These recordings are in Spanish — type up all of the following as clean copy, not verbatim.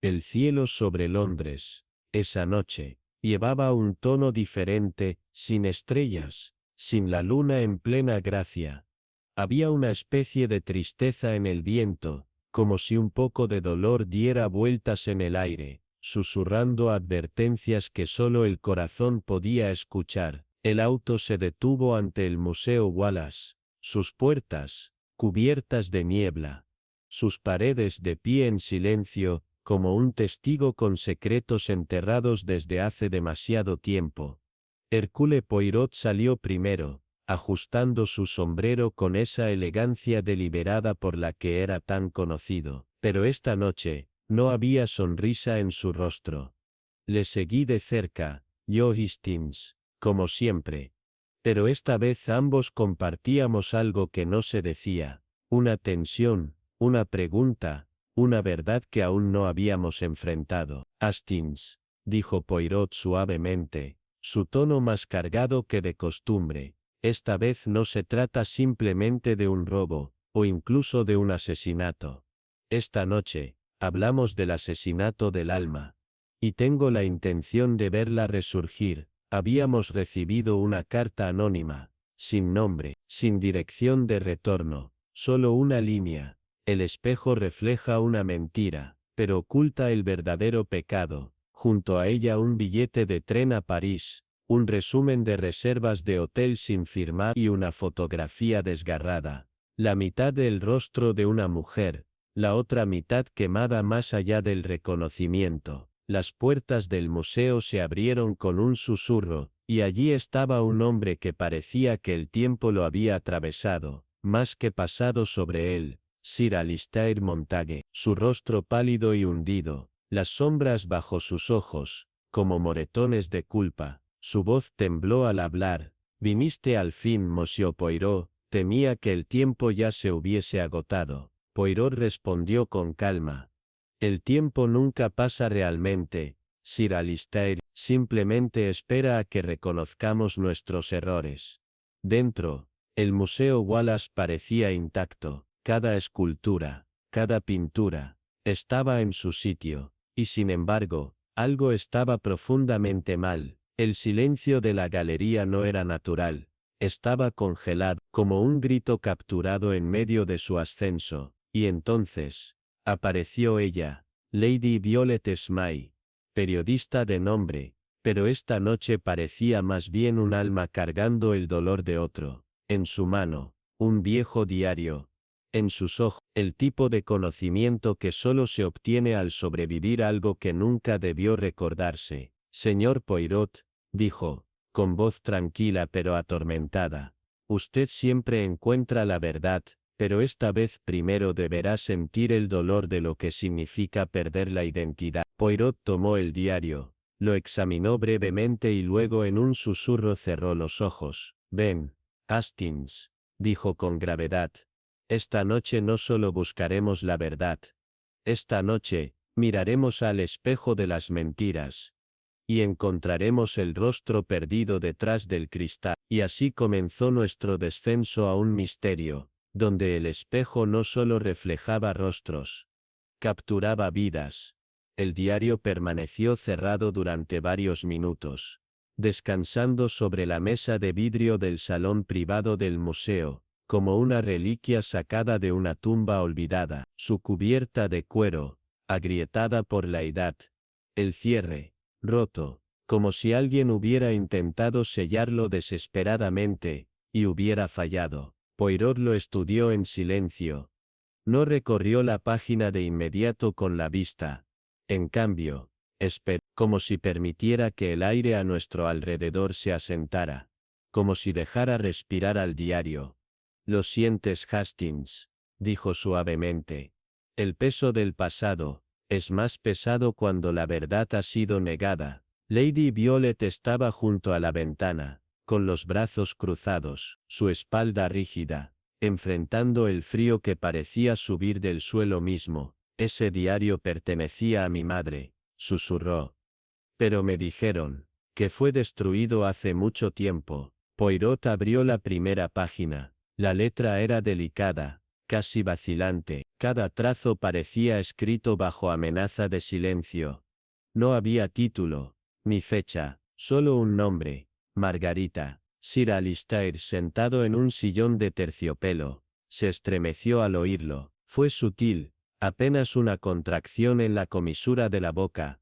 El cielo sobre Londres, esa noche, llevaba un tono diferente, sin estrellas, sin la luna en plena gracia. Había una especie de tristeza en el viento, como si un poco de dolor diera vueltas en el aire, susurrando advertencias que solo el corazón podía escuchar. El auto se detuvo ante el Museo Wallace, sus puertas, cubiertas de niebla, sus paredes de pie en silencio, como un testigo con secretos enterrados desde hace demasiado tiempo. Hercule Poirot salió primero, ajustando su sombrero con esa elegancia deliberada por la que era tan conocido, pero esta noche, no había sonrisa en su rostro. Le seguí de cerca, yo Hastings, como siempre. Pero esta vez ambos compartíamos algo que no se decía, una tensión, una pregunta, una verdad que aún no habíamos enfrentado. Hastings, dijo Poirot suavemente, su tono más cargado que de costumbre, esta vez no se trata simplemente de un robo, o incluso de un asesinato. Esta noche, hablamos del asesinato del alma. Y tengo la intención de verla resurgir. Habíamos recibido una carta anónima, sin nombre, sin dirección de retorno, solo una línea. El espejo refleja una mentira, pero oculta el verdadero pecado. Junto a ella un billete de tren a París, un resumen de reservas de hotel sin firmar y una fotografía desgarrada. La mitad del rostro de una mujer, la otra mitad quemada más allá del reconocimiento. Las puertas del museo se abrieron con un susurro, y allí estaba un hombre que parecía que el tiempo lo había atravesado, más que pasado sobre él, Sir Alistair Montague, su rostro pálido y hundido, las sombras bajo sus ojos, como moretones de culpa. Su voz tembló al hablar. «Viniste al fin, Monsieur Poirot, temía que el tiempo ya se hubiese agotado». Poirot respondió con calma. «El tiempo nunca pasa realmente, Sir Alistair, simplemente espera a que reconozcamos nuestros errores». Dentro, el Museo Wallace parecía intacto, cada escultura, cada pintura, estaba en su sitio, y sin embargo, algo estaba profundamente mal. El silencio de la galería no era natural, estaba congelado, como un grito capturado en medio de su ascenso, y entonces, apareció ella, Lady Violet Smythe, periodista de nombre, pero esta noche parecía más bien un alma cargando el dolor de otro. En su mano, un viejo diario. En sus ojos, el tipo de conocimiento que solo se obtiene al sobrevivir algo que nunca debió recordarse. «Señor Poirot», dijo, con voz tranquila pero atormentada, «usted siempre encuentra la verdad, pero esta vez primero deberá sentir el dolor de lo que significa perder la identidad». Poirot tomó el diario, lo examinó brevemente y luego en un susurro cerró los ojos. «Ven, Hastings», dijo con gravedad. «Esta noche no solo buscaremos la verdad. Esta noche, miraremos al espejo de las mentiras. Y encontraremos el rostro perdido detrás del cristal». Y así comenzó nuestro descenso a un misterio, donde el espejo no solo reflejaba rostros, capturaba vidas. El diario permaneció cerrado durante varios minutos, descansando sobre la mesa de vidrio del salón privado del museo, como una reliquia sacada de una tumba olvidada, su cubierta de cuero, agrietada por la edad, el cierre, roto, como si alguien hubiera intentado sellarlo desesperadamente, y hubiera fallado. Poirot lo estudió en silencio. No recorrió la página de inmediato con la vista. En cambio, esperó, como si permitiera que el aire a nuestro alrededor se asentara, como si dejara respirar al diario. «Lo sientes, Hastings», dijo suavemente. «El peso del pasado es más pesado cuando la verdad ha sido negada». Lady Violet estaba junto a la ventana, con los brazos cruzados, su espalda rígida, enfrentando el frío que parecía subir del suelo mismo. «Ese diario pertenecía a mi madre», susurró. «Pero me dijeron que fue destruido hace mucho tiempo». Poirot abrió la primera página. La letra era delicada, casi vacilante. Cada trazo parecía escrito bajo amenaza de silencio. No había título, ni fecha, solo un nombre, Margarita. Sir Alistair, sentado en un sillón de terciopelo, se estremeció al oírlo. Fue sutil, apenas una contracción en la comisura de la boca.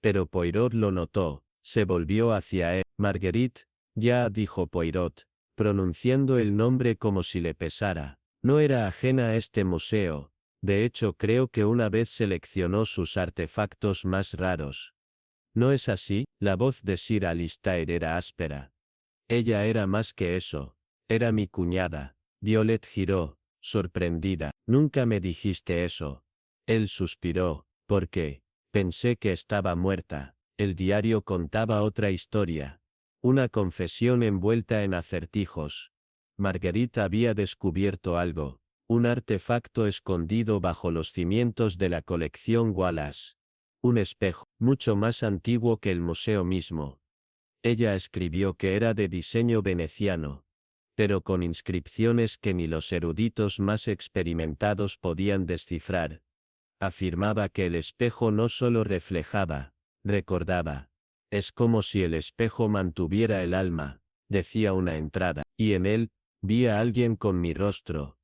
Pero Poirot lo notó, se volvió hacia él. Marguerite, ya, dijo Poirot, pronunciando el nombre como si le pesara. No era ajena a este museo. De hecho, creo que una vez seleccionó sus artefactos más raros. ¿No es así? La voz de Sir Alistair era áspera. Ella era más que eso. Era mi cuñada. Violet giró, sorprendida. Nunca me dijiste eso. Él suspiró. ¿Por qué? Pensé que estaba muerta. El diario contaba otra historia. Una confesión envuelta en acertijos. Marguerite había descubierto algo. Un artefacto escondido bajo los cimientos de la colección Wallace. Un espejo, mucho más antiguo que el museo mismo. Ella escribió que era de diseño veneciano, pero con inscripciones que ni los eruditos más experimentados podían descifrar. Afirmaba que el espejo no solo reflejaba, recordaba. Es como si el espejo mantuviera el alma, decía una entrada, y en él, vi a alguien con mi rostro,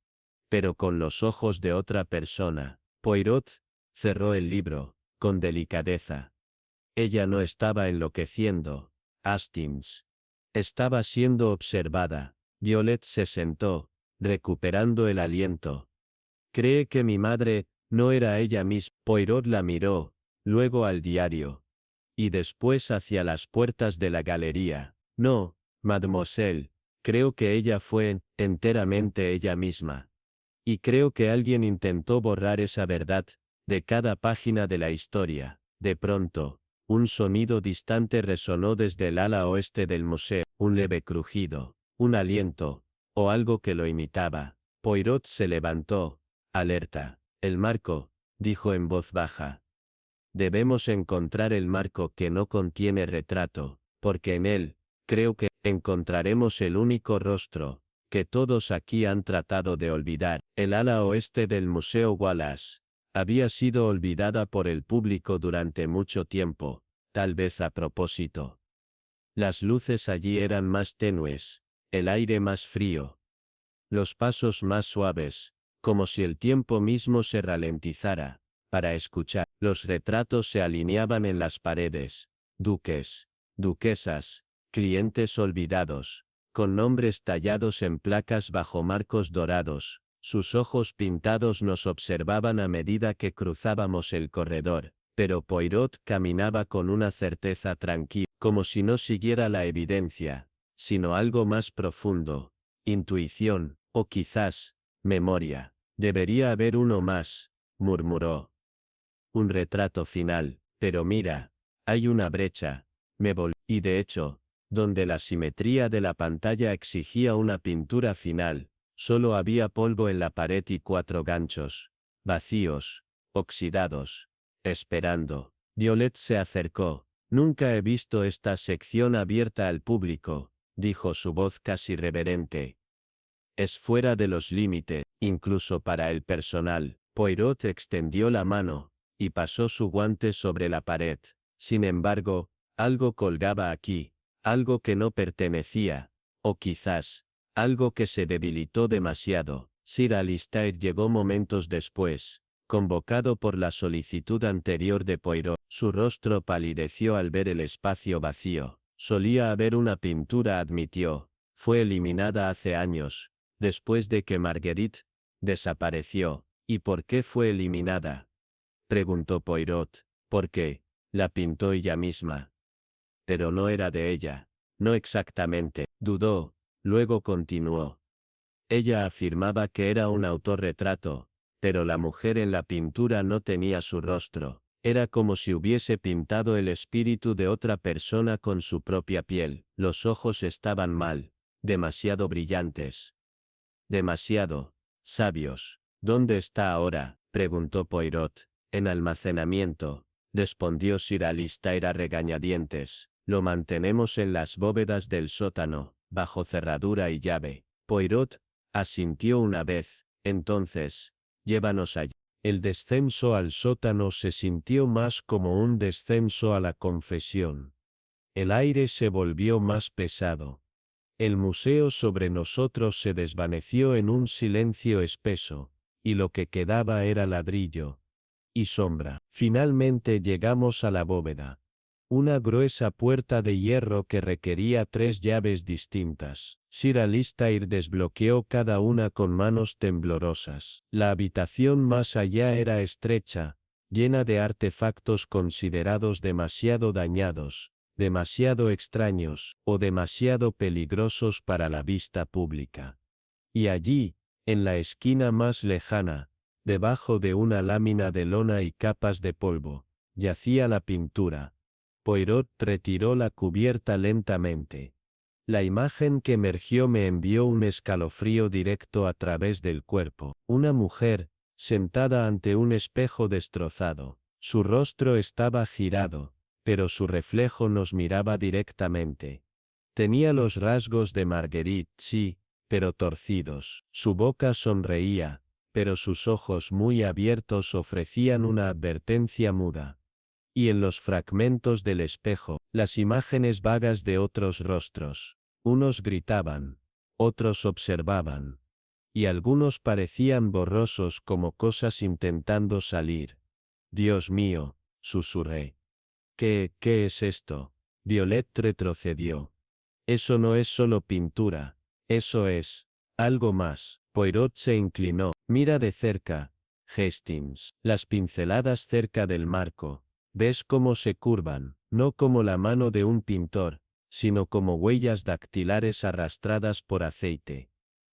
pero con los ojos de otra persona. Poirot cerró el libro, con delicadeza. Ella no estaba enloqueciendo. Hastings. Estaba siendo observada. Violet se sentó, recuperando el aliento. ¿Cree que mi madre no era ella misma? Poirot la miró, luego al diario. Y después hacia las puertas de la galería. No, mademoiselle, creo que ella fue enteramente ella misma. Y creo que alguien intentó borrar esa verdad de cada página de la historia. De pronto, un sonido distante resonó desde el ala oeste del museo, un leve crujido, un aliento, o algo que lo imitaba. Poirot se levantó, alerta. El marco, dijo en voz baja. Debemos encontrar el marco que no contiene retrato, porque en él, creo que, encontraremos el único rostro que todos aquí han tratado de olvidar. El ala oeste del Museo Wallace había sido olvidada por el público durante mucho tiempo, tal vez a propósito. Las luces allí eran más tenues, el aire más frío, los pasos más suaves, como si el tiempo mismo se ralentizara, para escuchar. Los retratos se alineaban en las paredes, duques, duquesas, clientes olvidados, con nombres tallados en placas bajo marcos dorados. Sus ojos pintados nos observaban a medida que cruzábamos el corredor, pero Poirot caminaba con una certeza tranquila, como si no siguiera la evidencia, sino algo más profundo, intuición, o quizás, memoria. Debería haber uno más, murmuró. Un retrato final, pero mira, hay una brecha. Me volví, y de hecho, donde la simetría de la pantalla exigía una pintura final, solo había polvo en la pared y 4 ganchos, vacíos, oxidados, esperando. Violet se acercó. Nunca he visto esta sección abierta al público, dijo su voz casi reverente. Es fuera de los límites, incluso para el personal. Poirot extendió la mano, y pasó su guante sobre la pared. Sin embargo, algo colgaba aquí, algo que no pertenecía, o quizás, algo que se debilitó demasiado. Sir Alistair llegó momentos después, convocado por la solicitud anterior de Poirot. Su rostro palideció al ver el espacio vacío. Solía haber una pintura, admitió. Fue eliminada hace años, después de que Marguerite desapareció. ¿Y por qué fue eliminada?, preguntó Poirot. ¿Por qué? La pintó ella misma. Pero no era de ella. No exactamente. Dudó, luego continuó. Ella afirmaba que era un autorretrato, pero la mujer en la pintura no tenía su rostro. Era como si hubiese pintado el espíritu de otra persona con su propia piel. Los ojos estaban mal, demasiado brillantes. Demasiado sabios. ¿Dónde está ahora?, preguntó Poirot. En almacenamiento, respondió Sir Alistair a regañadientes. Lo mantenemos en las bóvedas del sótano, bajo cerradura y llave. Poirot asintió una vez. Entonces, Llévanos allá. El descenso al sótano se sintió más como un descenso a la confesión. El aire se volvió más pesado. El museo sobre nosotros se desvaneció en un silencio espeso, y lo que quedaba era ladrillo y sombra. Finalmente llegamos a la bóveda. Una gruesa puerta de hierro que requería 3 llaves distintas. Sir Alistair desbloqueó cada una con manos temblorosas. La habitación más allá era estrecha, llena de artefactos considerados demasiado dañados, demasiado extraños, o demasiado peligrosos para la vista pública. Y allí, en la esquina más lejana, debajo de una lámina de lona y capas de polvo, yacía la pintura. Poirot retiró la cubierta lentamente. La imagen que emergió me envió un escalofrío directo a través del cuerpo. Una mujer, sentada ante un espejo destrozado. Su rostro estaba girado, pero su reflejo nos miraba directamente. Tenía los rasgos de Marguerite, sí, pero torcidos. Su boca sonreía, pero sus ojos muy abiertos ofrecían una advertencia muda. Y en los fragmentos del espejo, las imágenes vagas de otros rostros. Unos gritaban, otros observaban. Y algunos parecían borrosos como cosas intentando salir. Dios mío, susurré. ¿Qué es esto? Violet retrocedió. Eso no es solo pintura, eso es algo más. Poirot se inclinó. Mira de cerca, Hastings. Las pinceladas cerca del marco. ¿Ves cómo se curvan? No como la mano de un pintor, sino como huellas dactilares arrastradas por aceite.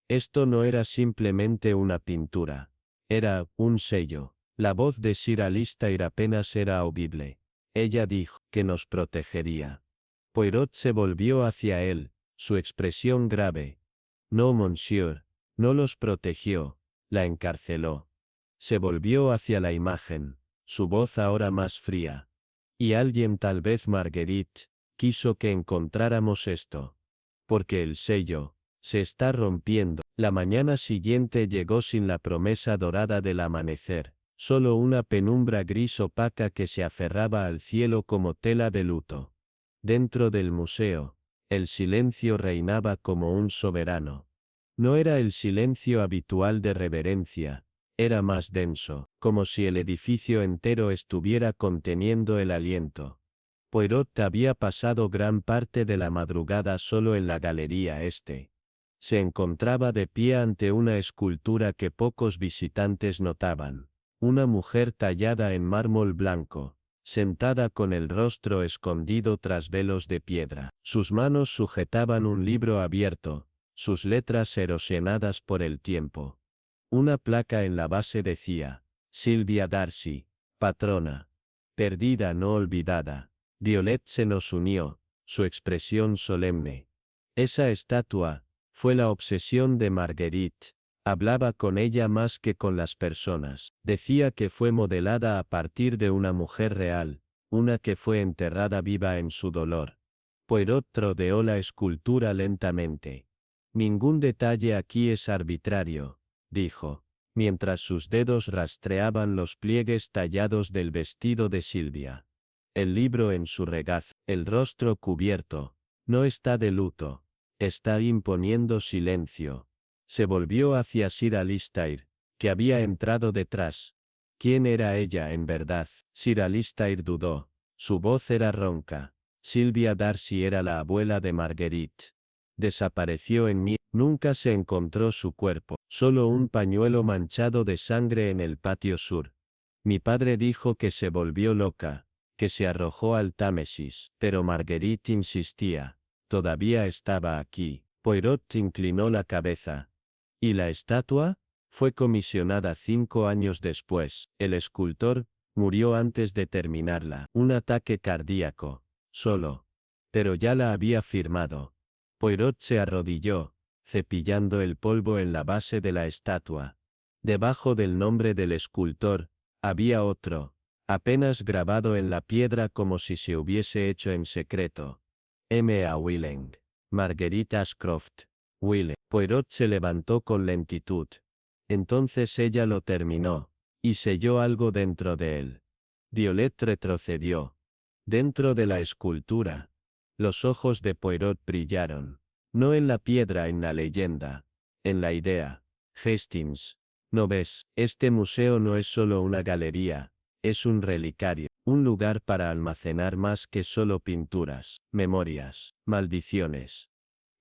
Esto no era simplemente una pintura. Era un sello. La voz de Sir Alistair apenas era audible. Ella dijo que nos protegería. Poirot se volvió hacia él, su expresión grave. No, monsieur, no los protegió, la encarceló. Se volvió hacia la imagen, su voz ahora más fría. Y alguien, tal vez Marguerite, quiso que encontráramos esto. Porque el sello se está rompiendo. La mañana siguiente llegó sin la promesa dorada del amanecer, solo una penumbra gris opaca que se aferraba al cielo como tela de luto. Dentro del museo, el silencio reinaba como un soberano. No era el silencio habitual de reverencia, era más denso, como si el edificio entero estuviera conteniendo el aliento. Poirot había pasado gran parte de la madrugada solo en la galería este. Se encontraba de pie ante una escultura que pocos visitantes notaban. Una mujer tallada en mármol blanco, sentada con el rostro escondido tras velos de piedra. Sus manos sujetaban un libro abierto, sus letras erosionadas por el tiempo. Una placa en la base decía, Sylvia Darcy, patrona. Perdida no olvidada. Violet se nos unió, su expresión solemne. Esa estatua fue la obsesión de Marguerite. Hablaba con ella más que con las personas. Decía que fue modelada a partir de una mujer real, una que fue enterrada viva en su dolor. Poirot rodeó la escultura lentamente. Ningún detalle aquí es arbitrario, dijo, mientras sus dedos rastreaban los pliegues tallados del vestido de Sylvia. El libro en su regazo, el rostro cubierto, no está de luto, está imponiendo silencio. Se volvió hacia Sir Alistair, que había entrado detrás. ¿Quién era ella en verdad? Sir Alistair dudó. Su voz era ronca. Sylvia Darcy era la abuela de Marguerite. Desapareció en mí. Nunca se encontró su cuerpo, solo un pañuelo manchado de sangre en el patio sur. Mi padre dijo que se volvió loca, que se arrojó al Támesis, pero Marguerite insistía. Todavía estaba aquí. Poirot inclinó la cabeza. ¿Y la estatua? Fue comisionada 5 años después. El escultor murió antes de terminarla. Un ataque cardíaco. Solo. Pero ya la había firmado. Poirot se arrodilló, cepillando el polvo en la base de la estatua. Debajo del nombre del escultor, había otro, apenas grabado en la piedra como si se hubiese hecho en secreto. M. A. Willing. Marguerite Ashcroft. Willem. Poirot se levantó con lentitud. Entonces ella lo terminó, y selló algo dentro de él. Violet retrocedió. Dentro de la escultura. Los ojos de Poirot brillaron. No en la piedra, en la leyenda. En la idea. Hastings. ¿No ves? Este museo no es solo una galería. Es un relicario. Un lugar para almacenar más que solo pinturas, memorias, maldiciones,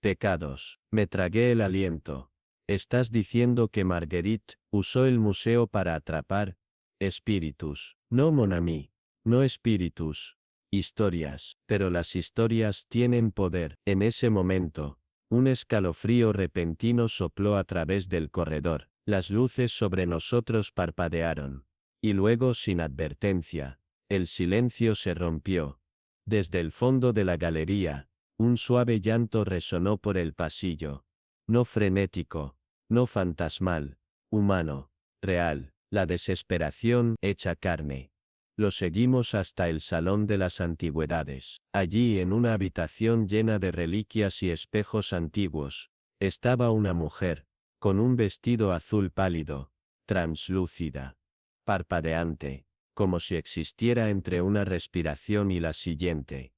pecados. Me tragué el aliento. ¿Estás diciendo que Marguerite usó el museo para atrapar espíritus? No, mon ami. No espíritus. Historias. Pero las historias tienen poder. En ese momento, un escalofrío repentino sopló a través del corredor. Las luces sobre nosotros parpadearon. Y luego, sin advertencia, el silencio se rompió. Desde el fondo de la galería, un suave llanto resonó por el pasillo. No frenético, no fantasmal, humano, real, la desesperación hecha carne. Lo seguimos hasta el Salón de las Antigüedades. Allí, en una habitación llena de reliquias y espejos antiguos, estaba una mujer, con un vestido azul pálido, translúcida, parpadeante, como si existiera entre una respiración y la siguiente.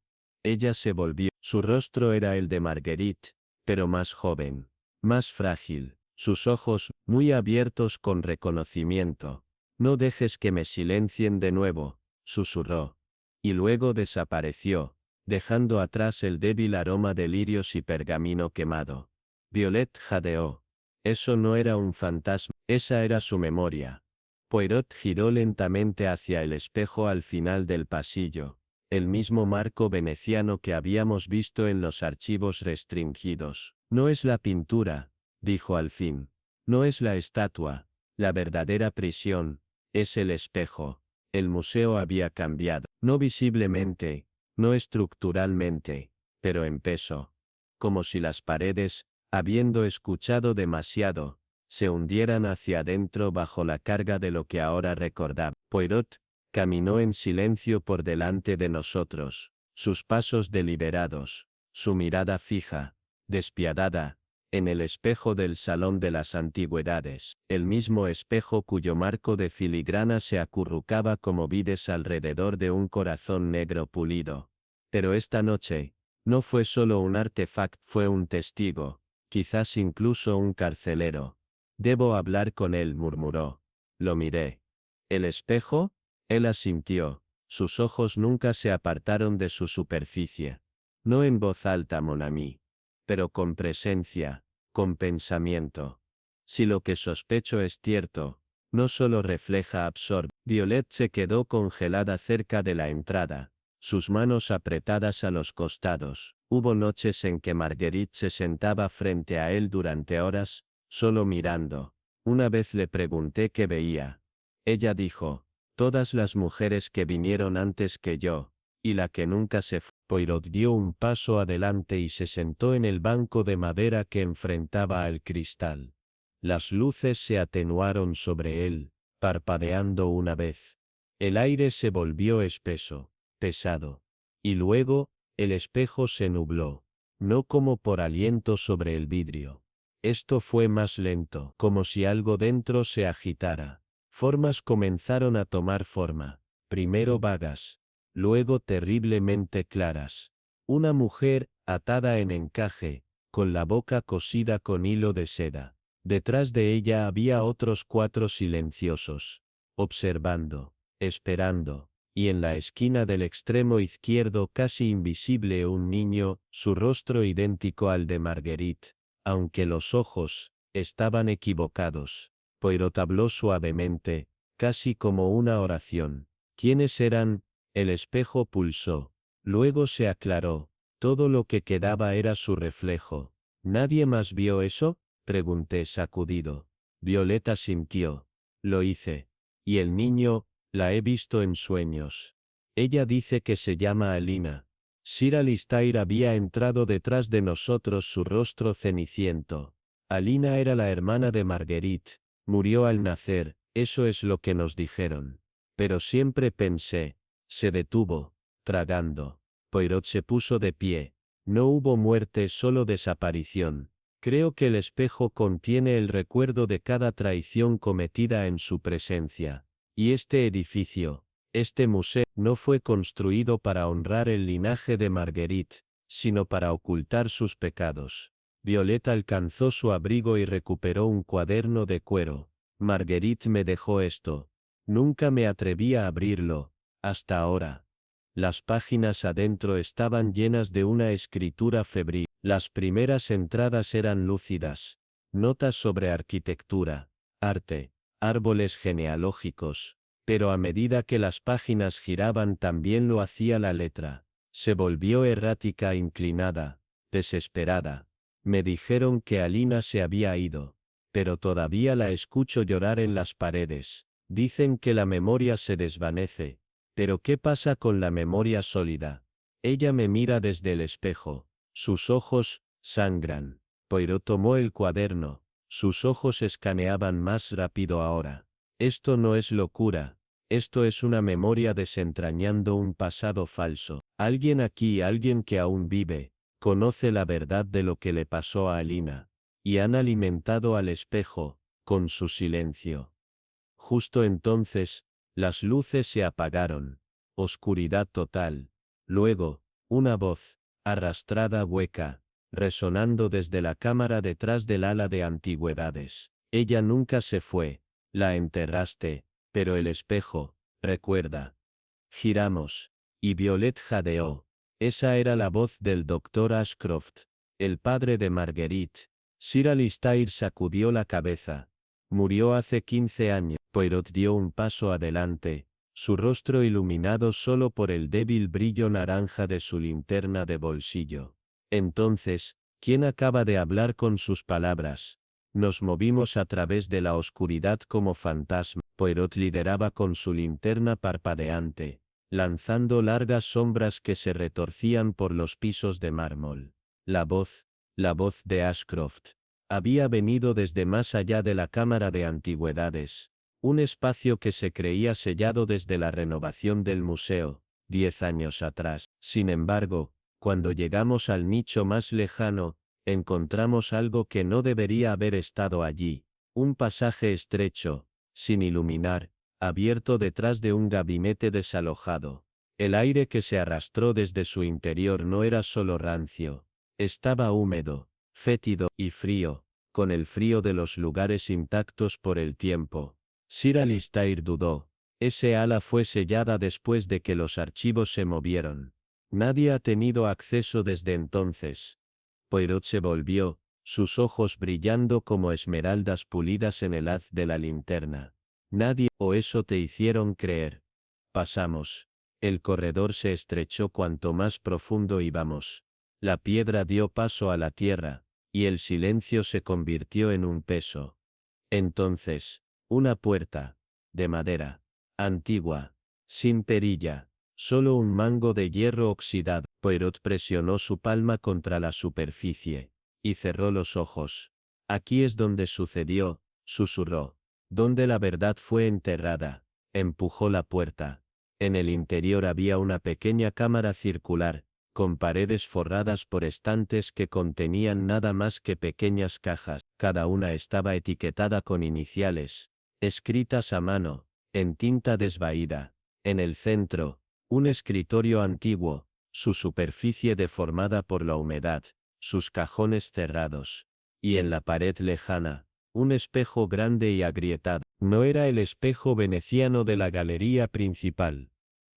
Ella se volvió. Su rostro era el de Marguerite, pero más joven, más frágil, sus ojos, muy abiertos con reconocimiento. No dejes que me silencien de nuevo, susurró. Y luego desapareció, dejando atrás el débil aroma de lirios y pergamino quemado. Violet jadeó. Eso no era un fantasma, esa era su memoria. Poirot giró lentamente hacia el espejo al final del pasillo. El mismo marco veneciano que habíamos visto en los archivos restringidos. No es la pintura, dijo al fin. No es la estatua. La verdadera prisión es el espejo. El museo había cambiado, no visiblemente, no estructuralmente, pero en peso. Como si las paredes, habiendo escuchado demasiado, se hundieran hacia adentro bajo la carga de lo que ahora recordaba. Poirot caminó en silencio por delante de nosotros, sus pasos deliberados, su mirada fija, despiadada, en el espejo del Salón de las Antigüedades, el mismo espejo cuyo marco de filigrana se acurrucaba como vides alrededor de un corazón negro pulido. Pero esta noche, no fue solo un artefacto, fue un testigo, quizás incluso un carcelero. Debo hablar con él, murmuró. Lo miré. ¿El espejo? Él asintió. Sus ojos nunca se apartaron de su superficie. No en voz alta, mon ami, pero con presencia, con pensamiento. Si lo que sospecho es cierto, no solo refleja absorbe. Violet se quedó congelada cerca de la entrada, sus manos apretadas a los costados. Hubo noches en que Marguerite se sentaba frente a él durante horas, solo mirando. Una vez le pregunté qué veía. Ella dijo, todas las mujeres que vinieron antes que yo, y la que nunca se fue. Poirot dio un paso adelante y se sentó en el banco de madera que enfrentaba al cristal. Las luces se atenuaron sobre él, parpadeando una vez. El aire se volvió espeso, pesado. Y luego, el espejo se nubló, no como por aliento sobre el vidrio. Esto fue más lento, como si algo dentro se agitara. Formas comenzaron a tomar forma, primero vagas, luego terriblemente claras. Una mujer, atada en encaje, con la boca cosida con hilo de seda. Detrás de ella había otros 4 silenciosos, observando, esperando, y en la esquina del extremo izquierdo casi invisible un niño, su rostro idéntico al de Marguerite, aunque los ojos estaban equivocados. Poirot habló suavemente, casi como una oración. ¿Quiénes eran? El espejo pulsó. Luego se aclaró. Todo lo que quedaba era su reflejo. ¿Nadie más vio eso? Pregunté sacudido. Violeta sintió. Lo hice. Y el niño, la he visto en sueños. Ella dice que se llama Alina. Sir Alistair había entrado detrás de nosotros, su rostro ceniciento. Alina era la hermana de Marguerite. Murió al nacer, eso es lo que nos dijeron. Pero siempre pensé. Se detuvo, tragando. Poirot se puso de pie. No hubo muerte, solo desaparición. Creo que el espejo contiene el recuerdo de cada traición cometida en su presencia. Y este edificio, este museo, no fue construido para honrar el linaje de Marguerite, sino para ocultar sus pecados. Violet alcanzó su abrigo y recuperó un cuaderno de cuero. Marguerite me dejó esto. Nunca me atreví a abrirlo, hasta ahora. Las páginas adentro estaban llenas de una escritura febril. Las primeras entradas eran lúcidas. Notas sobre arquitectura, arte, árboles genealógicos. Pero a medida que las páginas giraban también lo hacía la letra. Se volvió errática e inclinada, desesperada. Me dijeron que Alina se había ido. Pero todavía la escucho llorar en las paredes. Dicen que la memoria se desvanece. Pero ¿qué pasa con la memoria sólida? Ella me mira desde el espejo. Sus ojos sangran. Poirot tomó el cuaderno. Sus ojos escaneaban más rápido ahora. Esto no es locura. Esto es una memoria desentrañando un pasado falso. Alguien aquí, alguien que aún vive, conoce la verdad de lo que le pasó a Alina. Y han alimentado al espejo, con su silencio. Justo entonces, las luces se apagaron. Oscuridad total. Luego, una voz, arrastrada hueca, resonando desde la cámara detrás del ala de antigüedades. Ella nunca se fue. La enterraste, pero el espejo, recuerda. Giramos. Y Violet jadeó. Esa era la voz del doctor Ashcroft, el padre de Marguerite. Sir Alistair sacudió la cabeza. Murió hace 15 años. Poirot dio un paso adelante, su rostro iluminado solo por el débil brillo naranja de su linterna de bolsillo. Entonces, ¿quién acaba de hablar con sus palabras? Nos movimos a través de la oscuridad como fantasma. Poirot lideraba con su linterna parpadeante, lanzando largas sombras que se retorcían por los pisos de mármol. La voz de Ashcroft, había venido desde más allá de la cámara de antigüedades, un espacio que se creía sellado desde la renovación del museo, 10 años atrás. Sin embargo, cuando llegamos al nicho más lejano, encontramos algo que no debería haber estado allí, un pasaje estrecho, sin iluminar, abierto detrás de un gabinete desalojado. El aire que se arrastró desde su interior no era solo rancio, estaba húmedo, fétido y frío, con el frío de los lugares intactos por el tiempo. Sir Alistair dudó. Ese ala fue sellada después de que los archivos se movieron. Nadie ha tenido acceso desde entonces. Poirot se volvió, sus ojos brillando como esmeraldas pulidas en el haz de la linterna. Nadie, o eso te hicieron creer. Pasamos. El corredor se estrechó cuanto más profundo íbamos. La piedra dio paso a la tierra, y el silencio se convirtió en un peso. Entonces, una puerta, de madera, antigua, sin perilla, solo un mango de hierro oxidado. Poirot presionó su palma contra la superficie, y cerró los ojos. Aquí es donde sucedió, susurró. Donde la verdad fue enterrada. Empujó la puerta. En el interior había una pequeña cámara circular, con paredes forradas por estantes que contenían nada más que pequeñas cajas. Cada una estaba etiquetada con iniciales, escritas a mano, en tinta desvaída. En el centro, un escritorio antiguo, su superficie deformada por la humedad, sus cajones cerrados. Y en la pared lejana, un espejo grande y agrietado. No era el espejo veneciano de la galería principal.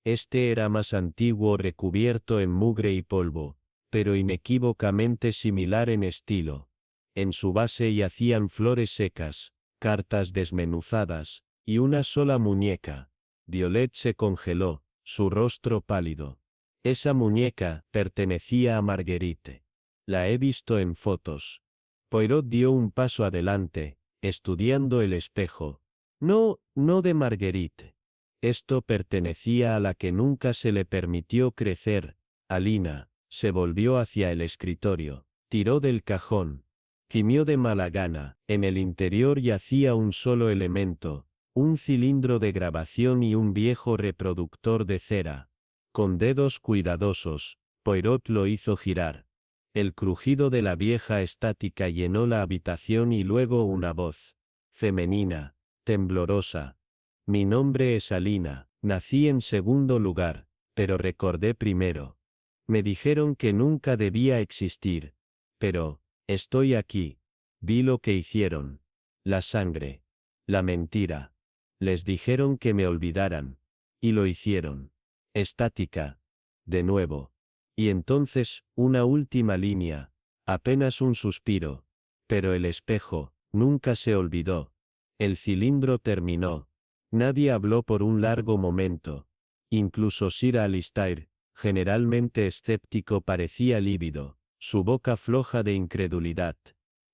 Este era más antiguo, recubierto en mugre y polvo, pero inequívocamente similar en estilo. En su base yacían flores secas, cartas desmenuzadas, y una sola muñeca. Violet se congeló, su rostro pálido. Esa muñeca pertenecía a Marguerite. La he visto en fotos. Poirot dio un paso adelante, estudiando el espejo. No de Marguerite. Esto pertenecía a la que nunca se le permitió crecer, Alina. Se volvió hacia el escritorio, tiró del cajón, gimió de mala gana. En el interior yacía un solo elemento, un cilindro de grabación y un viejo reproductor de cera. Con dedos cuidadosos, Poirot lo hizo girar. El crujido de la vieja estática llenó la habitación y luego una voz femenina, temblorosa. Mi nombre es Alina, nací en segundo lugar, pero recordé primero. Me dijeron que nunca debía existir. Pero, estoy aquí. Vi lo que hicieron. La sangre. La mentira. Les dijeron que me olvidaran. Y lo hicieron. Estática. De nuevo. Y entonces, una última línea. Apenas un suspiro. Pero el espejo, nunca se olvidó. El cilindro terminó. Nadie habló por un largo momento. Incluso Sir Alistair, generalmente escéptico, parecía lívido, su boca floja de incredulidad.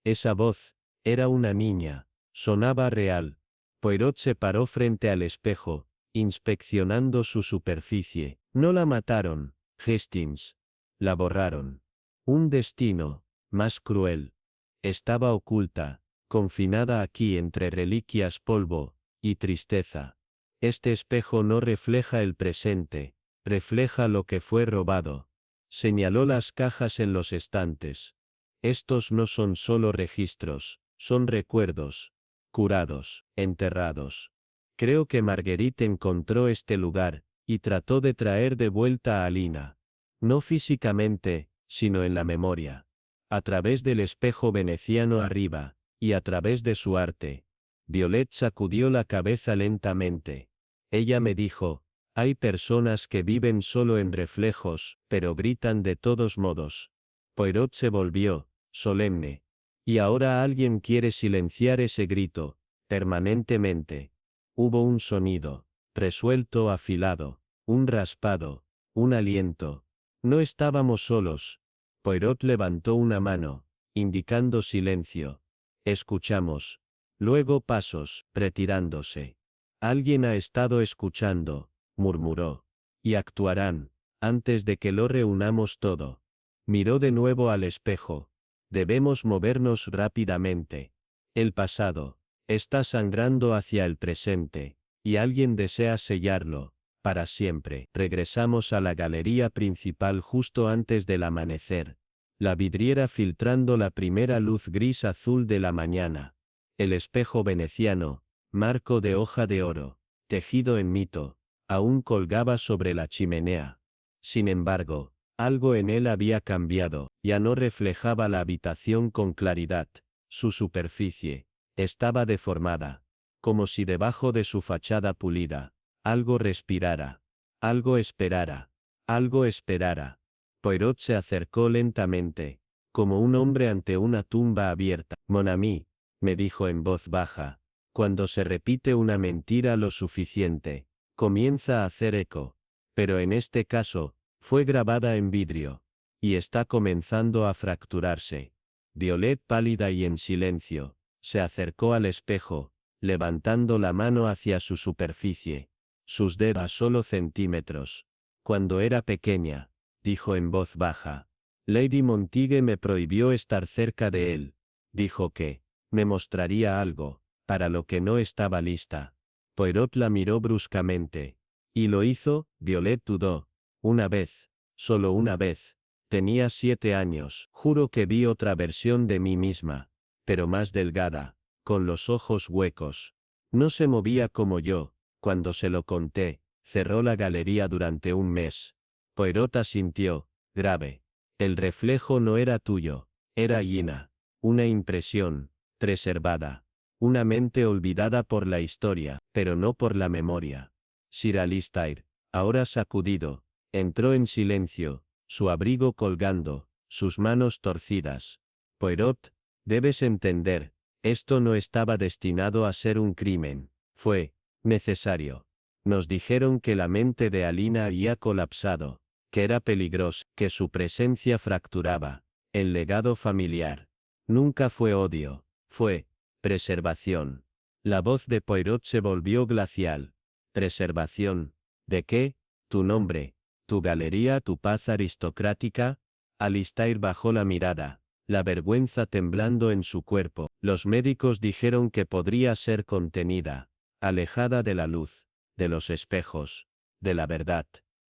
Esa voz, era una niña, sonaba real. Poirot se paró frente al espejo, inspeccionando su superficie. No la mataron, Hastings. La borraron. Un destino, más cruel. Estaba oculta, confinada aquí entre reliquias, polvo y tristeza. Este espejo no refleja el presente, refleja lo que fue robado. Señaló las cajas en los estantes. Estos no son solo registros, son recuerdos. Curados, enterrados. Creo que Marguerite encontró este lugar, y trató de traer de vuelta a Alina. No físicamente, sino en la memoria. A través del espejo veneciano arriba, y a través de su arte. Violet sacudió la cabeza lentamente. Ella me dijo, hay personas que viven solo en reflejos, pero gritan de todos modos. Poirot se volvió, solemne. Y ahora alguien quiere silenciar ese grito, permanentemente. Hubo un sonido, resuelto, afilado, un raspado, un aliento. No estábamos solos. Poirot levantó una mano, indicando silencio. Escuchamos. Luego pasos, retirándose. Alguien ha estado escuchando, murmuró. Y actuarán, antes de que lo reunamos todo. Miró de nuevo al espejo. Debemos movernos rápidamente. El pasado está sangrando hacia el presente, y alguien desea sellarlo, para siempre. Regresamos a la galería principal justo antes del amanecer. La vidriera filtrando la primera luz gris azul de la mañana. El espejo veneciano, marco de hoja de oro, tejido en mito, aún colgaba sobre la chimenea. Sin embargo, algo en él había cambiado, ya no reflejaba la habitación con claridad. Su superficie estaba deformada, como si debajo de su fachada pulida, algo respirara, algo esperara, algo esperara. Poirot se acercó lentamente, como un hombre ante una tumba abierta. Mon ami, me dijo en voz baja, cuando se repite una mentira lo suficiente, comienza a hacer eco. Pero en este caso, fue grabada en vidrio. Y está comenzando a fracturarse. Violet, pálida y en silencio, se acercó al espejo, levantando la mano hacia su superficie. Sus dedos a solo centímetros. Cuando era pequeña, dijo en voz baja. Lady Montague me prohibió estar cerca de él. Dijo que me mostraría algo, para lo que no estaba lista. Poirot la miró bruscamente. Y lo hizo. Violet dudó. Una vez, solo una vez. Tenía 7 años. Juro que vi otra versión de mí misma, pero más delgada, con los ojos huecos. No se movía como yo. Cuando se lo conté, cerró la galería durante un mes. Poirot asintió, grave. El reflejo no era tuyo, era Gina. Una impresión, preservada. Una mente olvidada por la historia, pero no por la memoria. Sir Alistair, ahora sacudido, entró en silencio, su abrigo colgando, sus manos torcidas. Poirot, debes entender, esto no estaba destinado a ser un crimen, fue necesario. Nos dijeron que la mente de Alina había colapsado, que era peligrosa, que su presencia fracturaba el legado familiar. Nunca fue odio, fue preservación. La voz de Poirot se volvió glacial. ¿Preservación? ¿De qué? ¿Tu nombre? ¿Tu galería? ¿Tu paz aristocrática? Alistair bajó la mirada, la vergüenza temblando en su cuerpo. Los médicos dijeron que podría ser contenida, alejada de la luz, de los espejos, de la verdad.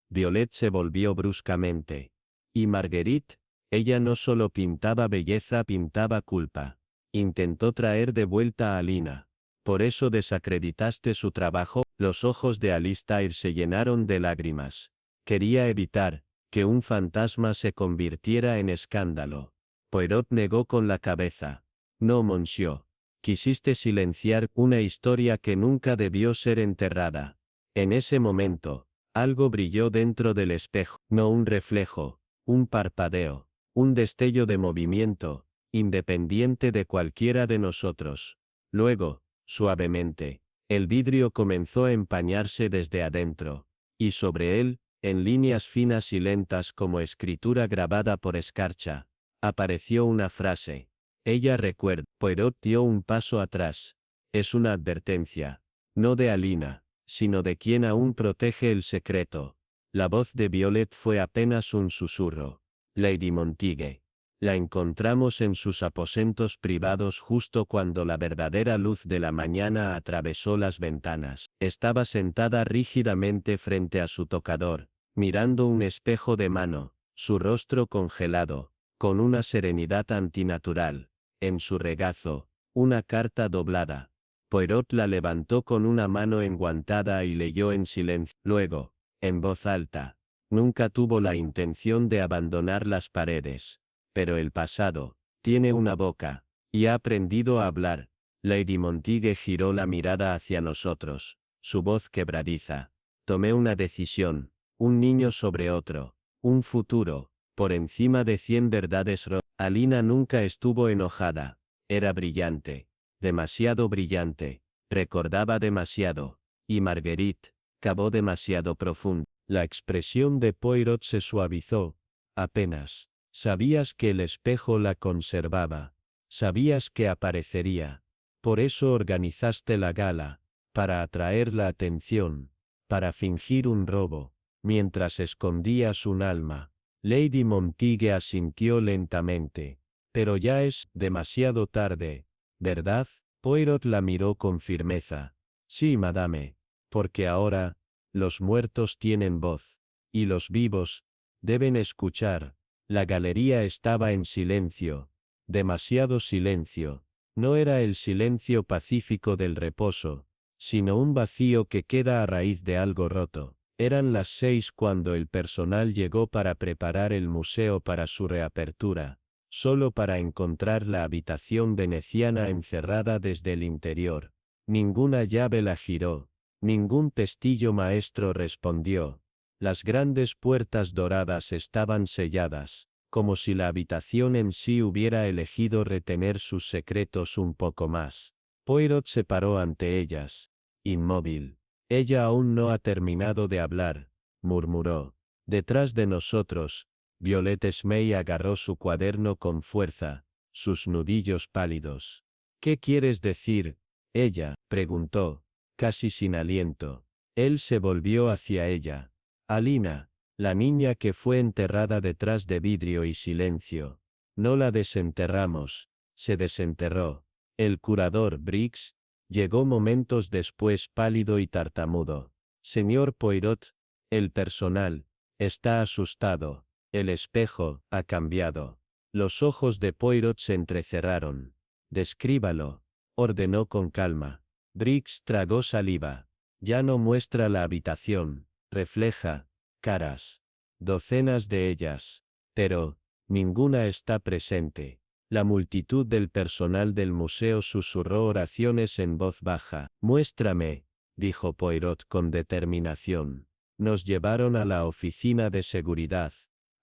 Violet se volvió bruscamente. ¿Y Marguerite? Ella no solo pintaba belleza, pintaba culpa. Intentó traer de vuelta a Alina. Por eso desacreditaste su trabajo. Los ojos de Alistair se llenaron de lágrimas. Quería evitar que un fantasma se convirtiera en escándalo. Poirot negó con la cabeza. No, monsieur. Quisiste silenciar una historia que nunca debió ser enterrada. En ese momento, algo brilló dentro del espejo, no un reflejo, un parpadeo, un destello de movimiento, independiente de cualquiera de nosotros. Luego, suavemente, el vidrio comenzó a empañarse desde adentro, y sobre él, en líneas finas y lentas como escritura grabada por escarcha, apareció una frase. Ella recuerda. Poirot dio un paso atrás. Es una advertencia. No de Alina, sino de quien aún protege el secreto. La voz de Violet fue apenas un susurro. Lady Montague. La encontramos en sus aposentos privados justo cuando la verdadera luz de la mañana atravesó las ventanas. Estaba sentada rígidamente frente a su tocador, mirando un espejo de mano, su rostro congelado, con una serenidad antinatural. En su regazo, una carta doblada. Poirot la levantó con una mano enguantada y leyó en silencio. Luego, en voz alta, nunca tuvo la intención de abandonar las paredes. Pero el pasado, tiene una boca, y ha aprendido a hablar. Lady Montague giró la mirada hacia nosotros, su voz quebradiza. Tomé una decisión, un niño sobre otro, un futuro, por encima de 100 verdades. Alina nunca estuvo enojada. Era brillante. Demasiado brillante. Recordaba demasiado. Y Marguerite, cavó demasiado profundo. La expresión de Poirot se suavizó. Apenas. Sabías que el espejo la conservaba. Sabías que aparecería. Por eso organizaste la gala. Para atraer la atención. Para fingir un robo. Mientras escondías un alma. Lady Montague asintió lentamente. Pero ya es demasiado tarde, ¿verdad? Poirot la miró con firmeza. Sí, madame. Porque ahora, los muertos tienen voz. Y los vivos, deben escuchar. La galería estaba en silencio. Demasiado silencio. No era el silencio pacífico del reposo, sino un vacío que queda a raíz de algo roto. Eran las 6 cuando el personal llegó para preparar el museo para su reapertura, solo para encontrar la habitación veneciana encerrada desde el interior. Ninguna llave la giró, ningún pestillo maestro respondió. Las grandes puertas doradas estaban selladas, como si la habitación en sí hubiera elegido retener sus secretos un poco más. Poirot se paró ante ellas, inmóvil. Ella aún no ha terminado de hablar, murmuró. Detrás de nosotros, Violet Smey agarró su cuaderno con fuerza, sus nudillos pálidos. ¿Qué quieres decir? Ella preguntó, casi sin aliento. Él se volvió hacia ella. Alina, la niña que fue enterrada detrás de vidrio y silencio. No la desenterramos, se desenterró. El curador Briggs llegó momentos después pálido y tartamudo. Señor Poirot, el personal está asustado. El espejo ha cambiado. Los ojos de Poirot se entrecerraron. Descríbalo, ordenó con calma. Briggs tragó saliva. Ya no muestra la habitación, refleja caras. Docenas de ellas. Pero, ninguna está presente. La multitud del personal del museo susurró oraciones en voz baja. Muéstrame, dijo Poirot con determinación. Nos llevaron a la oficina de seguridad.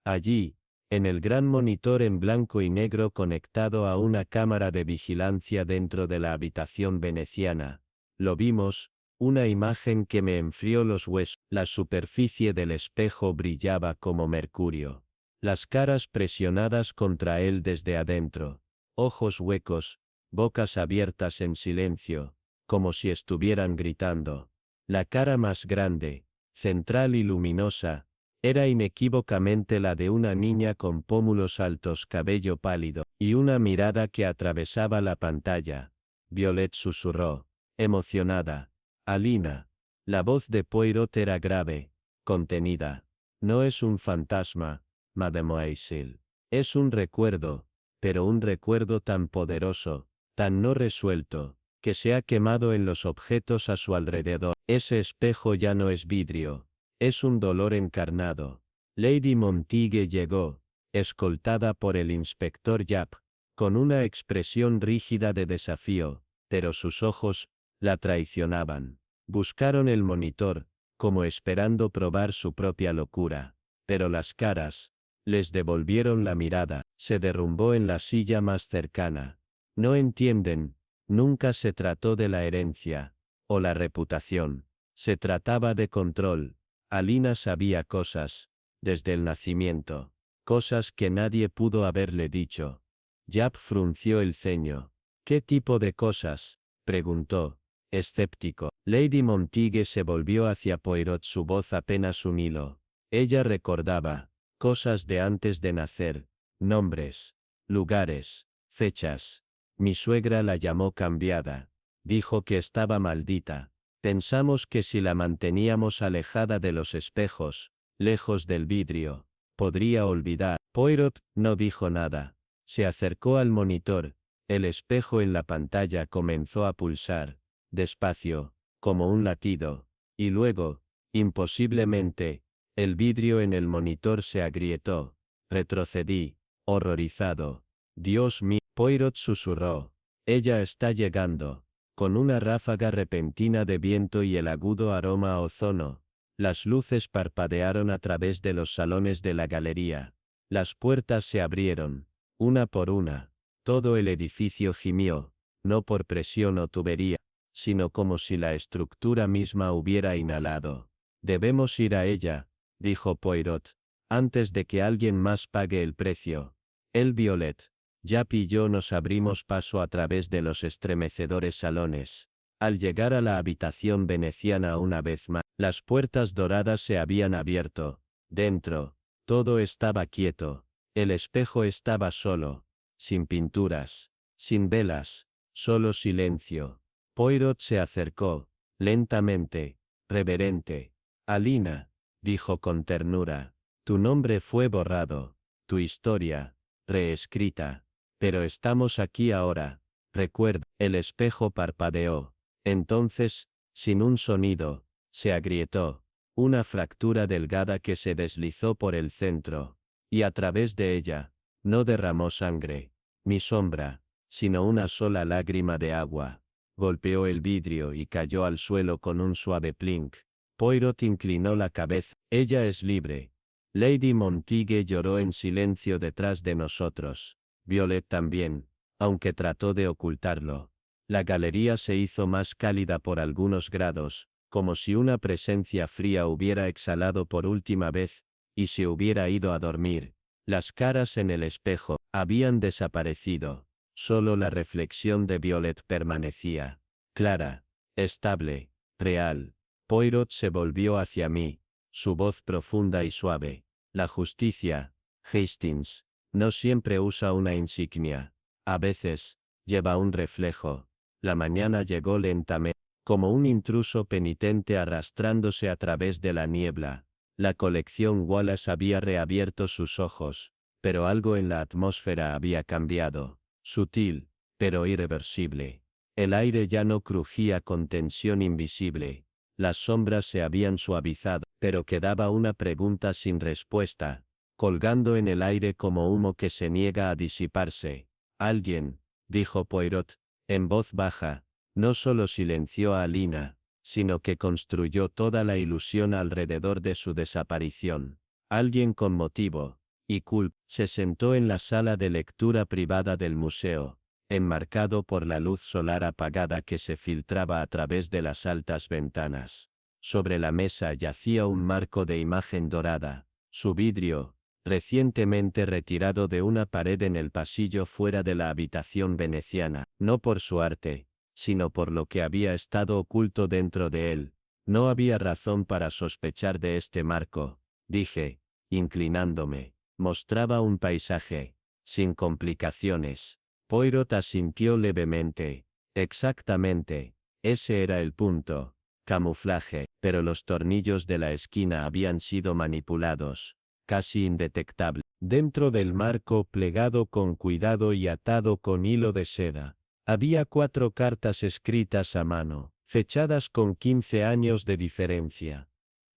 Allí, en el gran monitor en blanco y negro conectado a una cámara de vigilancia dentro de la habitación veneciana, lo vimos, una imagen que me enfrió los huesos. La superficie del espejo brillaba como mercurio. Las caras presionadas contra él desde adentro, ojos huecos, bocas abiertas en silencio, como si estuvieran gritando. La cara más grande, central y luminosa, era inequívocamente la de una niña con pómulos altos, cabello pálido, y una mirada que atravesaba la pantalla. Violet susurró, emocionada. Alina. La voz de Poirot era grave, contenida. No es un fantasma, mademoiselle. Es un recuerdo, pero un recuerdo tan poderoso, tan no resuelto, que se ha quemado en los objetos a su alrededor. Ese espejo ya no es vidrio, es un dolor encarnado. Lady Montague llegó, escoltada por el inspector Japp, con una expresión rígida de desafío, pero sus ojos la traicionaban. Buscaron el monitor, como esperando probar su propia locura, pero las caras les devolvieron la mirada. Se derrumbó en la silla más cercana. No entienden, nunca se trató de la herencia, o la reputación. Se trataba de control. Alina sabía cosas, desde el nacimiento, cosas que nadie pudo haberle dicho. Japp frunció el ceño. ¿Qué tipo de cosas?, preguntó, escéptico. Lady Montague se volvió hacia Poirot, su voz apenas un hilo. Ella recordaba cosas de antes de nacer, nombres, lugares, fechas. Mi suegra la llamó cambiada. Dijo que estaba maldita. Pensamos que si la manteníamos alejada de los espejos, lejos del vidrio, podría olvidar. Poirot no dijo nada. Se acercó al monitor. El espejo en la pantalla comenzó a pulsar, despacio, como un latido, y luego, imposiblemente, el vidrio en el monitor se agrietó. Retrocedí, horrorizado. Dios mío, Poirot susurró. Ella está llegando. Con una ráfaga repentina de viento y el agudo aroma a ozono, las luces parpadearon a través de los salones de la galería. Las puertas se abrieron, una por una. Todo el edificio gimió, no por presión o tubería, sino como si la estructura misma hubiera inhalado. Debemos ir a ella, dijo Poirot, antes de que alguien más pague el precio. El Violet, Japp y yo nos abrimos paso a través de los estremecedores salones. Al llegar a la habitación veneciana una vez más, las puertas doradas se habían abierto. Dentro, todo estaba quieto. El espejo estaba solo, sin pinturas, sin velas, solo silencio. Poirot se acercó, lentamente, reverente. Alina, dijo con ternura, tu nombre fue borrado, tu historia, reescrita. Pero estamos aquí ahora. Recuerda, el espejo parpadeó. Entonces, sin un sonido, se agrietó. Una fractura delgada que se deslizó por el centro. Y a través de ella, no derramó sangre, ni sombra, sino una sola lágrima de agua. Golpeó el vidrio y cayó al suelo con un suave plink. Poirot inclinó la cabeza. Ella es libre. Lady Montague lloró en silencio detrás de nosotros. Violet también, aunque trató de ocultarlo. La galería se hizo más cálida por algunos grados, como si una presencia fría hubiera exhalado por última vez, y se hubiera ido a dormir. Las caras en el espejo habían desaparecido. Solo la reflexión de Violet permanecía. Clara, estable, real. Poirot se volvió hacia mí, su voz profunda y suave. La justicia, Hastings, no siempre usa una insignia. A veces, lleva un reflejo. La mañana llegó lentamente, como un intruso penitente arrastrándose a través de la niebla. La colección Wallace había reabierto sus ojos, pero algo en la atmósfera había cambiado. Sutil, pero irreversible. El aire ya no crujía con tensión invisible. Las sombras se habían suavizado, pero quedaba una pregunta sin respuesta, colgando en el aire como humo que se niega a disiparse. Alguien, dijo Poirot, en voz baja, no solo silenció a Alina, sino que construyó toda la ilusión alrededor de su desaparición. Alguien con motivo, y culpa, se sentó en la sala de lectura privada del museo, enmarcado por la luz solar apagada que se filtraba a través de las altas ventanas. Sobre la mesa yacía un marco de imagen dorada, su vidrio, recientemente retirado de una pared en el pasillo fuera de la habitación veneciana, no por su arte, sino por lo que había estado oculto dentro de él. No había razón para sospechar de este marco, dije, inclinándome. Mostraba un paisaje, sin complicaciones. Poirot asintió levemente. Exactamente, ese era el punto. Camuflaje, pero los tornillos de la esquina habían sido manipulados. casi indetectable. Dentro del marco, plegado con cuidado y atado con hilo de seda, había 4 cartas escritas a mano, fechadas con 15 años de diferencia.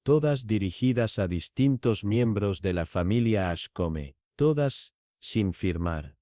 Todas dirigidas a distintos miembros de la familia Ashcombe, todas sin firmar.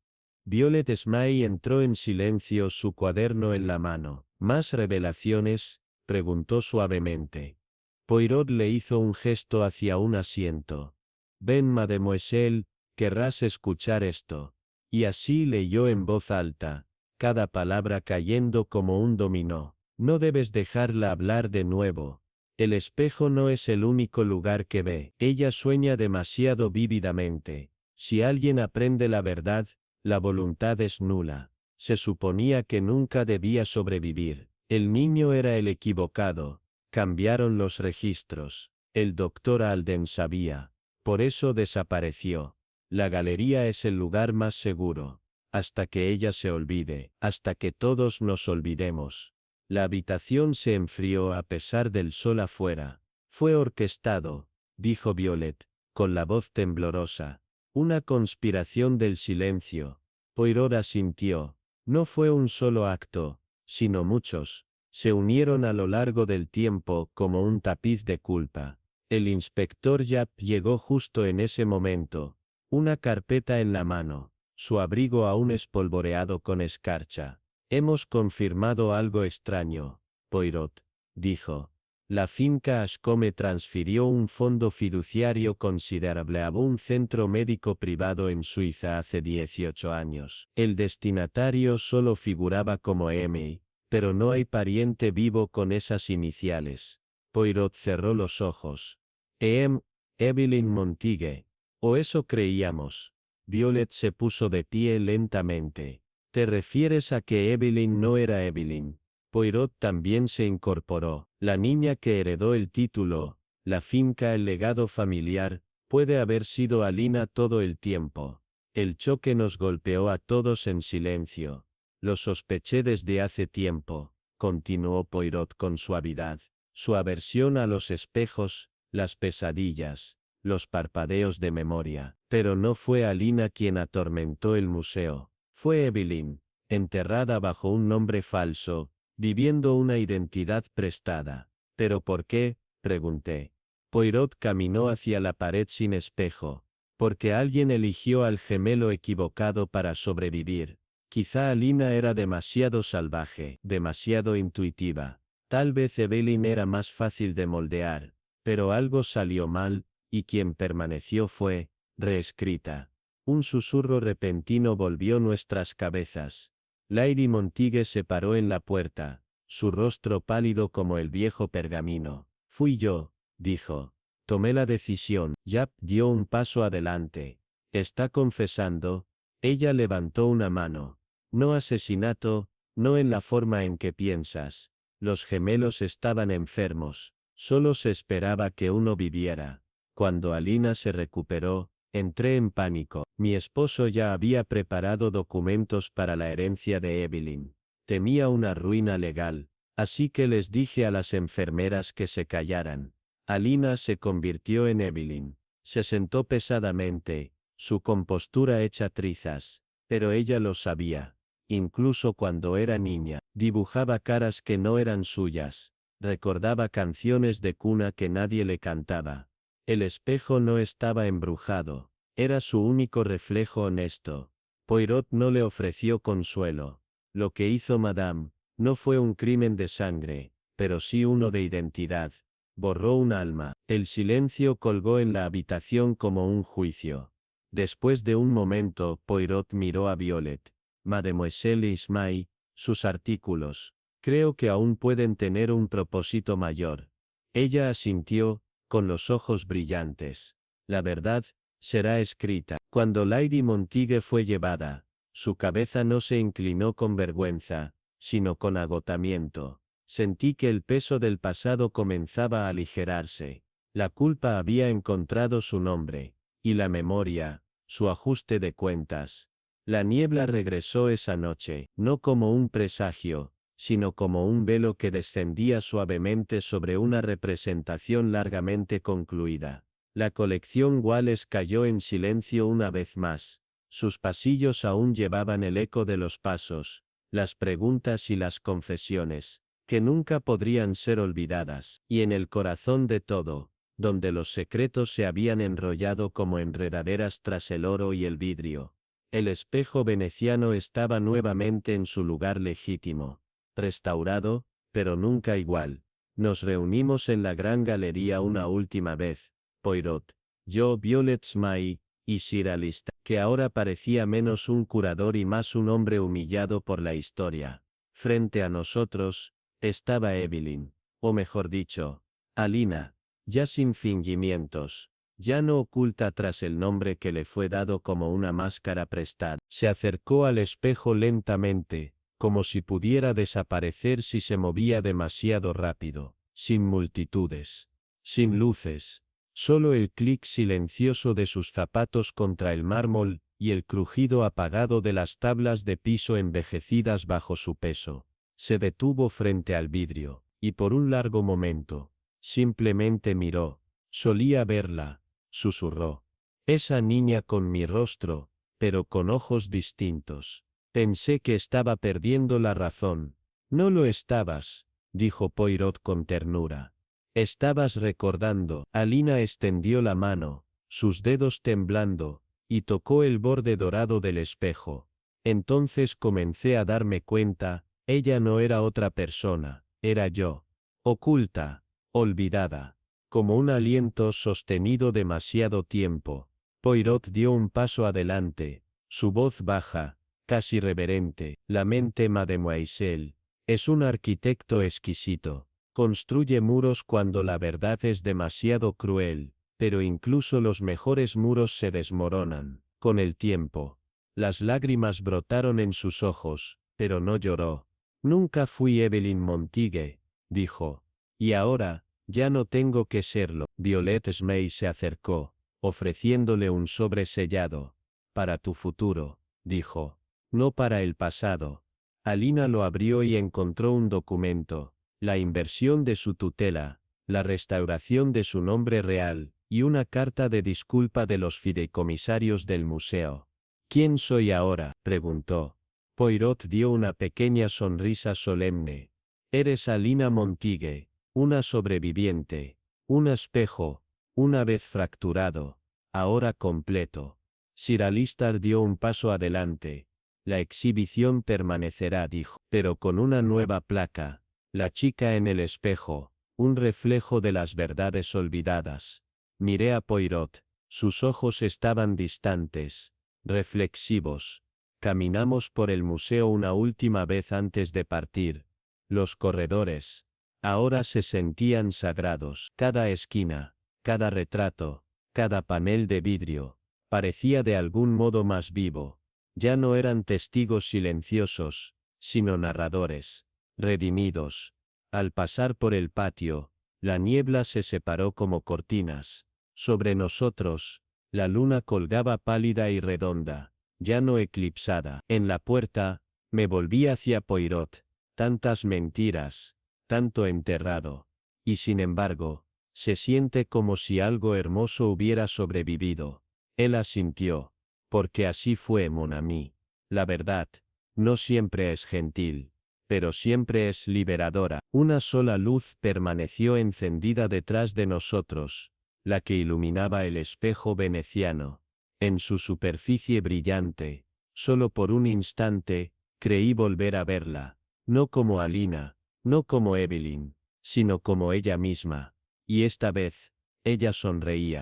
Violet Smythe entró en silencio, su cuaderno en la mano. ¿Más revelaciones?, preguntó suavemente. Poirot le hizo un gesto hacia un asiento. Ven, mademoiselle, querrás escuchar esto. Y así leyó en voz alta, cada palabra cayendo como un dominó. No debes dejarla hablar de nuevo. El espejo no es el único lugar que ve. Ella sueña demasiado vívidamente. Si alguien aprende la verdad, la voluntad es nula. Se suponía que nunca debía sobrevivir. El niño era el equivocado. Cambiaron los registros. El doctor Alden sabía. Por eso desapareció. La galería es el lugar más seguro. Hasta que ella se olvide, hasta que todos nos olvidemos. La habitación se enfrió a pesar del sol afuera. Fue orquestado, dijo Violet, con la voz temblorosa. Una conspiración del silencio. Poirot asintió. No fue un solo acto, sino muchos. Se unieron a lo largo del tiempo como un tapiz de culpa. El inspector Japp llegó justo en ese momento, una carpeta en la mano, su abrigo aún espolvoreado con escarcha. Hemos confirmado algo extraño, Poirot, dijo. La finca Ashcombe transfirió un fondo fiduciario considerable a un centro médico privado en Suiza hace 18 años. El destinatario solo figuraba como M, pero no hay pariente vivo con esas iniciales. Poirot cerró los ojos. Evelyn Montague. O eso creíamos. Violet se puso de pie lentamente. ¿Te refieres a que Evelyn no era Evelyn? Poirot también se incorporó. La niña que heredó el título, la finca, el legado familiar, puede haber sido Alina todo el tiempo. El choque nos golpeó a todos en silencio. Lo sospeché desde hace tiempo, continuó Poirot con suavidad. Su aversión a los espejos, las pesadillas, los parpadeos de memoria. Pero no fue Alina quien atormentó el museo. Fue Evelyn, enterrada bajo un nombre falso, viviendo una identidad prestada. ¿Pero por qué?, pregunté. Poirot caminó hacia la pared sin espejo. Porque alguien eligió al gemelo equivocado para sobrevivir. Quizá Alina era demasiado salvaje, demasiado intuitiva. Tal vez Evelyn era más fácil de moldear. Pero algo salió mal, y quien permaneció fue reescrita. Un susurro repentino volvió nuestras cabezas. Lady Montague se paró en la puerta, su rostro pálido como el viejo pergamino. Fui yo, dijo. Tomé la decisión. Japp dio un paso adelante. ¿Está confesando? Ella levantó una mano. No asesinato, no en la forma en que piensas. Los gemelos estaban enfermos. Solo se esperaba que uno viviera. Cuando Alina se recuperó, entré en pánico. Mi esposo ya había preparado documentos para la herencia de Evelyn. Temía una ruina legal, así que les dije a las enfermeras que se callaran. Alina se convirtió en Evelyn. Se sentó pesadamente, su compostura hecha trizas. Pero ella lo sabía. Incluso cuando era niña, dibujaba caras que no eran suyas. Recordaba canciones de cuna que nadie le cantaba. El espejo no estaba embrujado. Era su único reflejo honesto. Poirot no le ofreció consuelo. Lo que hizo Madame no fue un crimen de sangre, pero sí uno de identidad. Borró un alma. El silencio colgó en la habitación como un juicio. Después de un momento, Poirot miró a Violet. Mademoiselle Smythe, sus artículos. Creo que aún pueden tener un propósito mayor. Ella asintió, con los ojos brillantes. La verdad será escrita. Cuando Lady Montague fue llevada, su cabeza no se inclinó con vergüenza, sino con agotamiento. Sentí que el peso del pasado comenzaba a aligerarse. La culpa había encontrado su nombre, y la memoria, su ajuste de cuentas. La niebla regresó esa noche, no como un presagio, sino como un velo que descendía suavemente sobre una representación largamente concluida. La colección Wallace cayó en silencio una vez más. Sus pasillos aún llevaban el eco de los pasos, las preguntas y las confesiones, que nunca podrían ser olvidadas, y en el corazón de todo, donde los secretos se habían enrollado como enredaderas tras el oro y el vidrio. El espejo veneciano estaba nuevamente en su lugar legítimo, restaurado, pero nunca igual. Nos reunimos en la gran galería una última vez, Poirot, yo, Violet Smythe, y Sir Alistair, que ahora parecía menos un curador y más un hombre humillado por la historia. Frente a nosotros, estaba Evelyn, o mejor dicho, Alina, ya sin fingimientos, ya no oculta tras el nombre que le fue dado como una máscara prestada. Se acercó al espejo lentamente, como si pudiera desaparecer si se movía demasiado rápido, sin multitudes, sin luces, solo el clic silencioso de sus zapatos contra el mármol, y el crujido apagado de las tablas de piso envejecidas bajo su peso. Se detuvo frente al vidrio, y por un largo momento, simplemente miró. Solía verla, susurró. Esa niña con mi rostro, pero con ojos distintos. Pensé que estaba perdiendo la razón. No lo estabas, dijo Poirot con ternura. Estabas recordando. Alina extendió la mano, sus dedos temblando, y tocó el borde dorado del espejo. Entonces comencé a darme cuenta, ella no era otra persona, era yo. Oculta, olvidada, como un aliento sostenido demasiado tiempo. Poirot dio un paso adelante, su voz baja, casi reverente. La mente mademoiselle es un arquitecto exquisito. Construye muros cuando la verdad es demasiado cruel, pero incluso los mejores muros se desmoronan. Con el tiempo, las lágrimas brotaron en sus ojos, pero no lloró. Nunca fui Evelyn Montague, dijo. Y ahora, ya no tengo que serlo. Violet Smythe se acercó, ofreciéndole un sobre sellado. Para tu futuro, dijo. No para el pasado. Alina lo abrió y encontró un documento. La inversión de su tutela, la restauración de su nombre real, y una carta de disculpa de los fideicomisarios del museo. ¿Quién soy ahora?, preguntó. Poirot dio una pequeña sonrisa solemne. Eres Alina Montague, una sobreviviente, un espejo, una vez fracturado, ahora completo. Sir Alistair dio un paso adelante. La exhibición permanecerá, dijo, pero con una nueva placa. La chica en el espejo, un reflejo de las verdades olvidadas. Miré a Poirot, sus ojos estaban distantes, reflexivos. Caminamos por el museo una última vez antes de partir. Los corredores, ahora se sentían sagrados. Cada esquina, cada retrato, cada panel de vidrio, parecía de algún modo más vivo. Ya no eran testigos silenciosos, sino narradores, redimidos. Al pasar por el patio, la niebla se separó como cortinas. Sobre nosotros, la luna colgaba pálida y redonda, ya no eclipsada. En la puerta, me volví hacia Poirot. Tantas mentiras, tanto enterrado. Y sin embargo, se siente como si algo hermoso hubiera sobrevivido. Él asintió. Porque así fue, mon ami. La verdad, no siempre es gentil, pero siempre es liberadora. Una sola luz permaneció encendida detrás de nosotros, la que iluminaba el espejo veneciano. En su superficie brillante, solo por un instante, creí volver a verla, no como Alina, no como Evelyn, sino como ella misma. Y esta vez, ella sonreía.